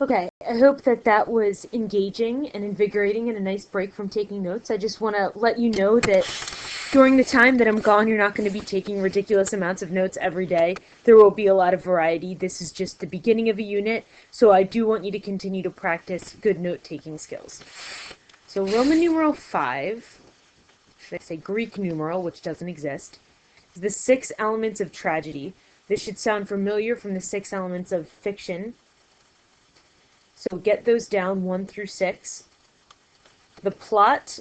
Okay, I hope that that was engaging and invigorating and a nice break from taking notes. I just want to let you know that during the time that I'm gone, you're not going to be taking ridiculous amounts of notes every day. There will be a lot of variety. This is just the beginning of a unit, so I do want you to continue to practice good note-taking skills. So Roman numeral 5, should I say Greek numeral, which doesn't exist, is the 6 elements of tragedy. This should sound familiar from the 6 elements of fiction. So get those down, 1 through 6. The plot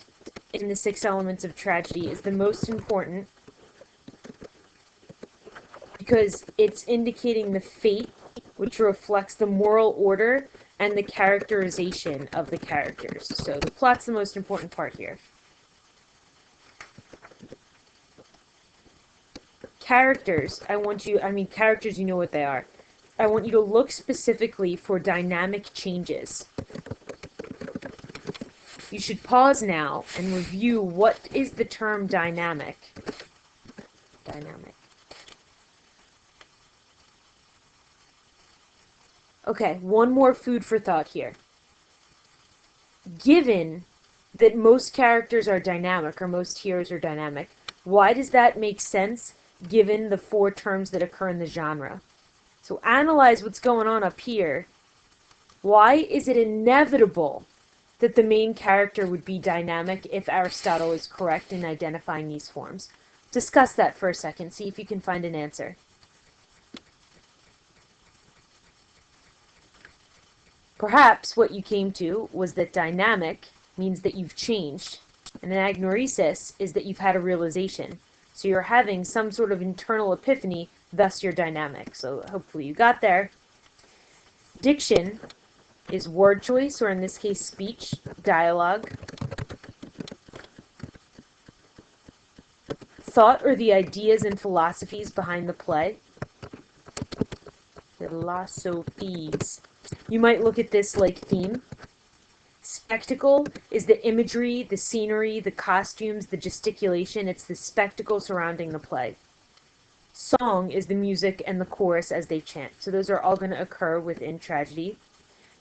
in the 6 elements of tragedy is the most important because it's indicating the fate, which reflects the moral order and the characterization of the characters. So the plot's the most important part here. Characters, characters, you know what they are. I want you to look specifically for dynamic changes. You should pause now and review what is the term dynamic. Dynamic. Okay, one more food for thought here. Given that most characters are dynamic, or most heroes are dynamic, why does that make sense given the 4 terms that occur in the genre? So analyze what's going on up here. Why is it inevitable that the main character would be dynamic if Aristotle is correct in identifying these forms? Discuss that for a second. See if you can find an answer. Perhaps what you came to was that dynamic means that you've changed, and anagnorisis is that you've had a realization. So you're having some sort of internal epiphany, thus you're dynamic. So hopefully you got there. Diction is word choice, or in this case speech, dialogue. Thought, or the ideas and philosophies behind the play. Philosophies. You might look at this like theme. Spectacle is the imagery, the scenery, the costumes, the gesticulation. It's the spectacle surrounding the play. Song is the music and the chorus as they chant. So those are all going to occur within tragedy.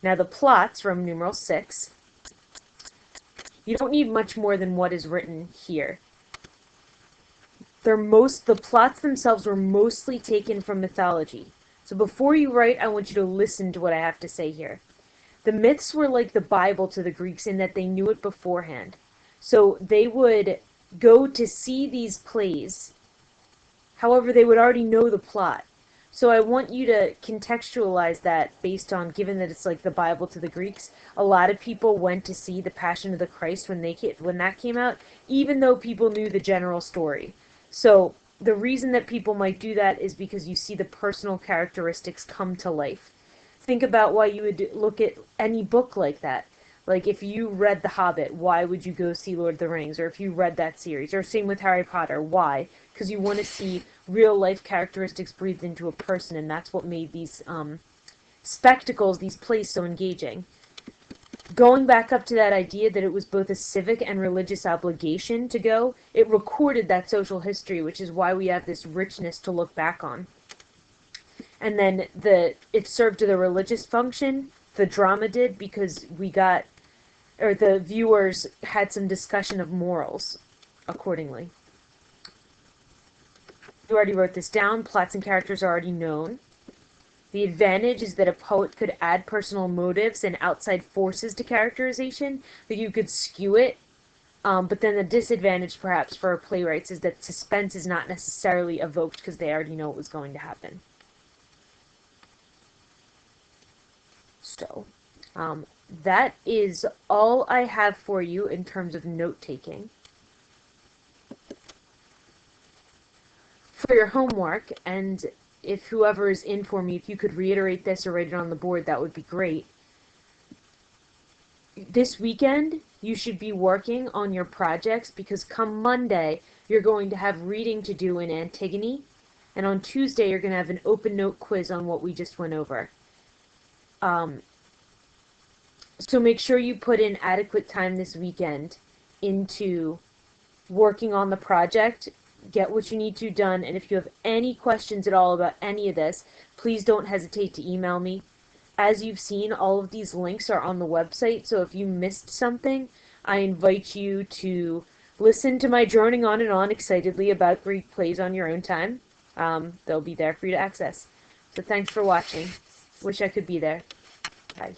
Now the plots, Roman numeral 6, you don't need much more than what is written here. The plots themselves were mostly taken from mythology. So before you write, I want you to listen to what I have to say here. The myths were like the Bible to the Greeks in that they knew it beforehand. So they would go to see these plays. However, they would already know the plot. So I want you to contextualize that based on, given that it's like the Bible to the Greeks, a lot of people went to see The Passion of the Christ when that came out, even though people knew the general story. So the reason that people might do that is because you see the personal characteristics come to life. Think about why you would look at any book like that. Like if you read The Hobbit, why would you go see Lord of the Rings? Or if you read that series, or same with Harry Potter, why? Because you want to see real life characteristics breathed into a person, and that's what made these spectacles, these plays, so engaging. Going back up to that idea that it was both a civic and religious obligation to go, it recorded that social history, which is why we have this richness to look back on. And then it served to the religious function, the drama did, because the viewers had some discussion of morals accordingly. You already wrote this down. Plots and characters are already known. The advantage is that a poet could add personal motives and outside forces to characterization, that you could skew it. But then the disadvantage, perhaps, for playwrights is that suspense is not necessarily evoked because they already know what was going to happen. So, that is all I have for you in terms of note-taking. For your homework, and if whoever is in for me, if you could reiterate this or write it on the board, that would be great. This weekend, you should be working on your projects because come Monday, you're going to have reading to do in Antigone, and on Tuesday, you're going to have an open note quiz on what we just went over. So make sure you put in adequate time this weekend into working on the project. Get what you need to done, and if you have any questions at all about any of this, please don't hesitate to email me. as you've seen, all of these links are on the website, so if you missed something, I invite you to listen to my droning on and on excitedly about Greek plays on your own time. They'll be there for you to access. So thanks for watching. Wish I could be there. Bye.